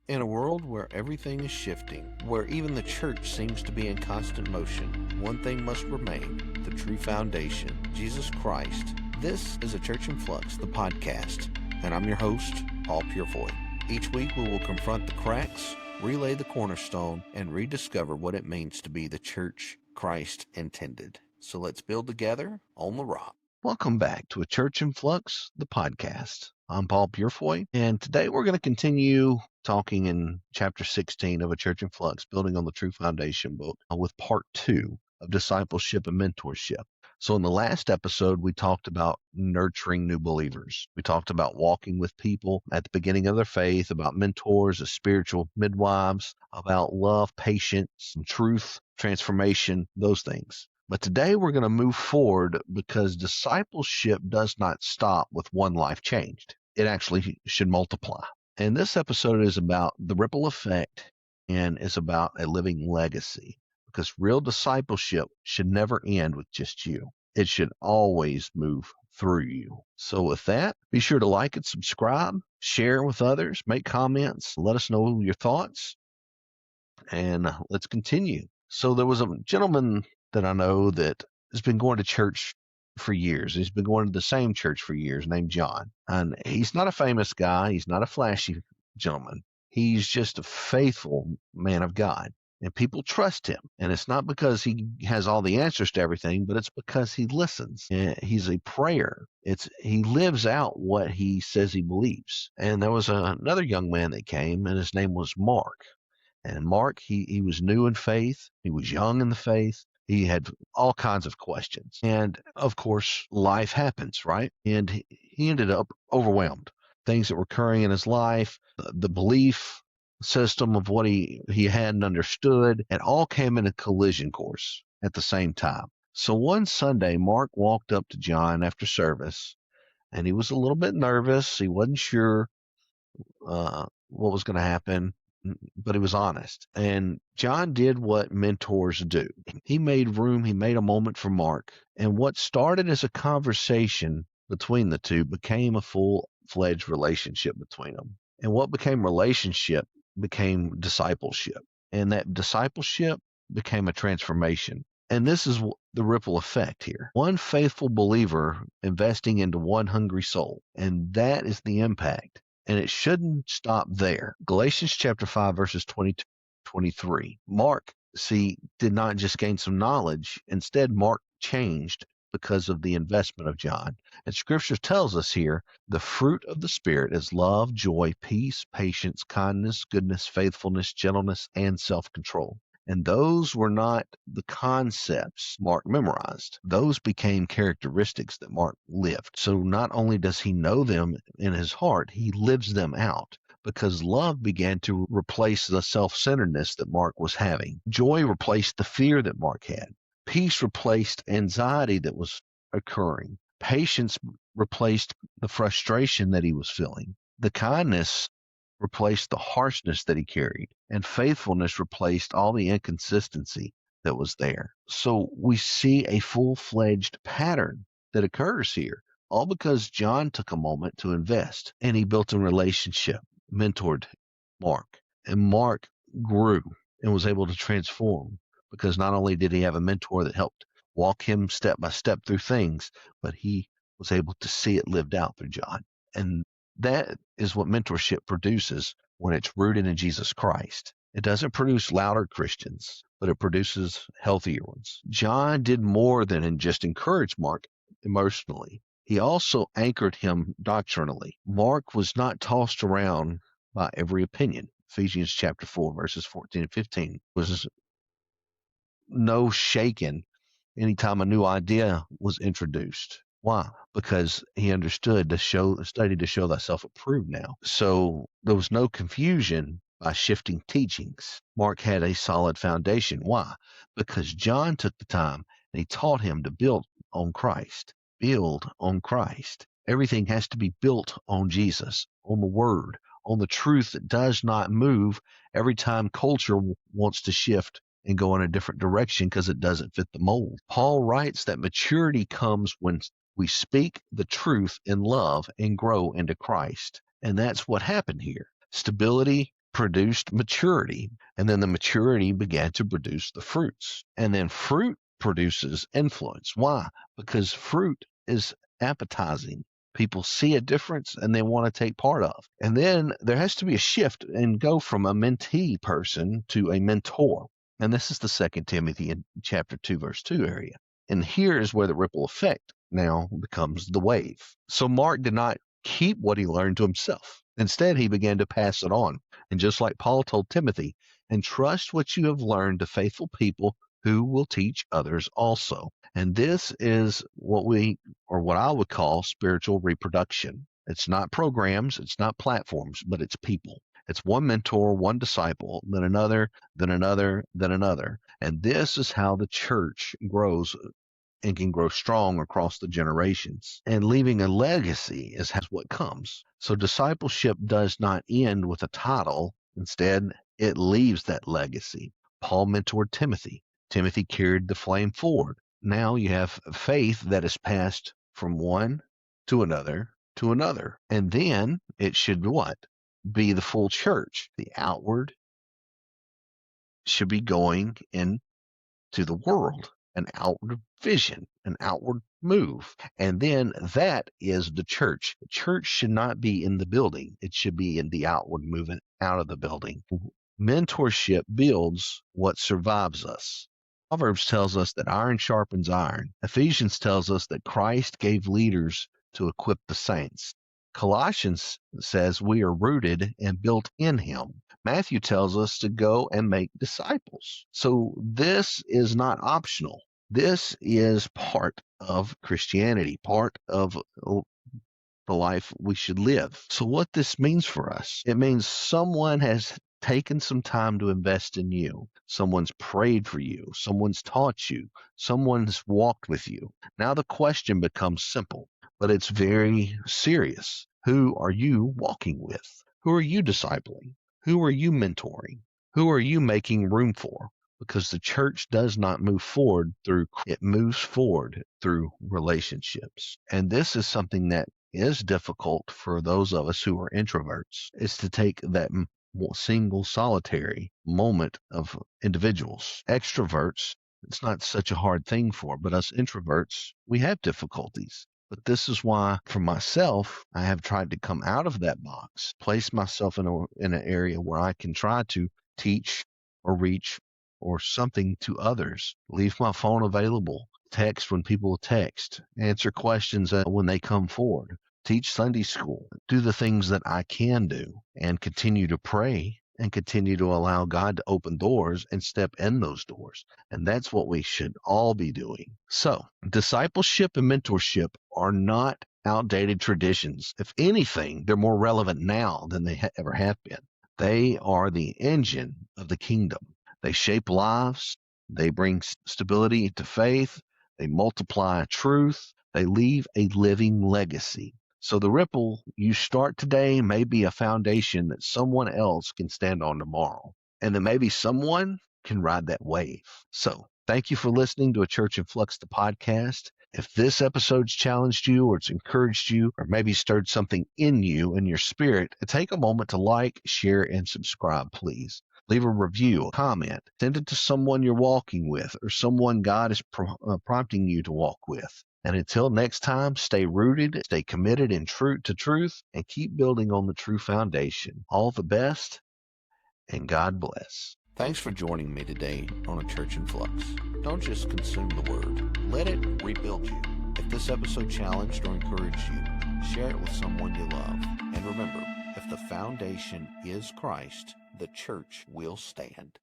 In a world where everything is shifting, where even the church seems to be in constant motion, one thing must remain: the true foundation, Jesus Christ. This is A Church in Flux, the podcast, and I'm your host, Paul Purifoy. Each week we will confront the cracks, relay the cornerstone, and rediscover what it means to be the church Christ intended. So let's build together on the rock. Welcome back to A Church in Flux, the podcast. I'm Paul Purifoy, and today we're going to continue talking in chapter 16 of A Church in Flux, building on the True Foundation book, with part 2 of discipleship and mentorship. So in the last episode, we talked about nurturing new believers. We talked about walking with people at the beginning of their faith, about mentors as spiritual midwives, about love, patience, and truth, transformation, those things. But today we're going to move forward because discipleship does not stop with one life changed. It actually should multiply. And this episode is about the ripple effect and is about a living legacy, because real discipleship should never end with just you. It should always move through you. So with that, be sure to like and subscribe, share with others, make comments, let us know your thoughts, and let's continue. So there was a gentleman that I know that has been going to church for years. He's been going to the same church for years, named John. And he's not a famous guy. He's not a flashy gentleman. He's just a faithful man of God. And people trust him. And it's not because he has all the answers to everything, but it's because he listens. He's a prayer. He lives out what he says he believes. And there was another young man that came, and his name was Mark. And Mark, he was new in faith. He was young in the faith. He had all kinds of questions. And of course, life happens, right? And he ended up overwhelmed. Things that were occurring in his life, the belief system of what he hadn't understood, it all came in a collision course at the same time. So one Sunday, Mark walked up to John after service, and he was a little bit nervous. He wasn't sure what was going to happen, but he was honest. And John did what mentors do. He made room, he made a moment for Mark. And what started as a conversation between the two became a full-fledged relationship between them. And what became relationship became discipleship. And that discipleship became a transformation. And this is the ripple effect here. One faithful believer investing into one hungry soul. And that is the impact. And it shouldn't stop there. Galatians chapter 5, verses 22-23. Mark, did not just gain some knowledge. Instead, Mark changed because of the investment of John. And Scripture tells us here, the fruit of the Spirit is love, joy, peace, patience, kindness, goodness, faithfulness, gentleness, and self-control. And those were not the concepts Mark memorized. Those became characteristics that Mark lived. So not only does he know them in his heart, he lives them out, because love began to replace the self-centeredness that Mark was having. Joy replaced the fear that Mark had. Peace replaced anxiety that was occurring. Patience replaced the frustration that he was feeling. The kindness replaced the harshness that he carried, and faithfulness replaced all the inconsistency that was there. So we see a full-fledged pattern that occurs here, all because John took a moment to invest, and he built a relationship, mentored Mark, and Mark grew and was able to transform, because not only did he have a mentor that helped walk him step by step through things, but he was able to see it lived out through John. And that is what mentorship produces when it's rooted in Jesus Christ. It doesn't produce louder Christians, but it produces healthier ones. John did more than just encourage Mark emotionally. He also anchored him doctrinally. Mark was not tossed around by every opinion. Ephesians chapter 4, verses 14 and 15 was no shaken anytime a new idea was introduced. Why? Because he understood study to show thyself approved now. So there was no confusion by shifting teachings. Mark had a solid foundation. Why? Because John took the time and he taught him to build on Christ. Build on Christ. Everything has to be built on Jesus, on the Word, on the truth that does not move every time culture wants to shift and go in a different direction because it doesn't fit the mold. Paul writes that maturity comes when we speak the truth in love and grow into Christ. And that's what happened here. Stability, produced maturity, and then the maturity began to produce the fruits. And then fruit produces influence. Why? Because fruit is appetizing. People see a difference and they want to take part of. And then there has to be a shift and go from a mentee person to a mentor. And this is the 2 Timothy in chapter 2, verse 2 area. And here is where the ripple effect now becomes the wave. So Mark did not keep what he learned to himself. Instead, he began to pass it on. And just like Paul told Timothy, entrust what you have learned to faithful people who will teach others also. And this is what I would call spiritual reproduction. It's not programs, it's not platforms, but it's people. It's one mentor, one disciple, then another, then another, then another. And this is how the church grows and can grow strong across the generations. And leaving a legacy is what comes. So discipleship does not end with a title. Instead, it leaves that legacy. Paul mentored Timothy. Timothy carried the flame forward. Now you have faith that is passed from one to another to another. And then it should what? Be the full church. The outward should be going into the world, an outward vision, an outward move. And then that is the church. The church should not be in the building. It should be in the outward movement out of the building. Mentorship builds what survives us. Proverbs tells us that iron sharpens iron. Ephesians tells us that Christ gave leaders to equip the saints. Colossians says we are rooted and built in him. Matthew tells us to go and make disciples. So this is not optional. This is part of Christianity, part of the life we should live. So what this means for us, it means someone has taken some time to invest in you. Someone's prayed for you. Someone's taught you. Someone's walked with you. Now the question becomes simple, but it's very serious. Who are you walking with? Who are you discipling? Who are you mentoring? Who are you making room for? Because the church does not move forward it moves forward through relationships. And this is something that is difficult for those of us who are introverts, is to take that single solitary moment of individuals. Extroverts, it's not such a hard thing for, but us introverts, we have difficulties. But this is why, for myself, I have tried to come out of that box, place myself in an area where I can try to teach or reach or something to others. Leave my phone available, text when people text, answer questions when they come forward, teach Sunday school, do the things that I can do, and continue to pray and continue to allow God to open doors and step in those doors. And that's what we should all be doing. So discipleship and mentorship are not outdated traditions. If anything, they're more relevant now than they ever have been. They are the engine of the kingdom. They shape lives. They bring stability to faith. They multiply truth. They leave a living legacy. So the ripple you start today may be a foundation that someone else can stand on tomorrow. And then maybe someone can ride that wave. So thank you for listening to A Church in Flux, the podcast. If this episode's challenged you or it's encouraged you or maybe stirred something in you, in your spirit, take a moment to like, share, and subscribe, please. Leave a review, a comment. Send it to someone you're walking with or someone God is prompting you to walk with. And until next time, stay rooted, stay committed in truth, and keep building on the true foundation. All the best, and God bless. Thanks for joining me today on A Church in Flux. Don't just consume the word. Let it rebuild you. If this episode challenged or encouraged you, share it with someone you love. And remember, if the foundation is Christ, the church will stand.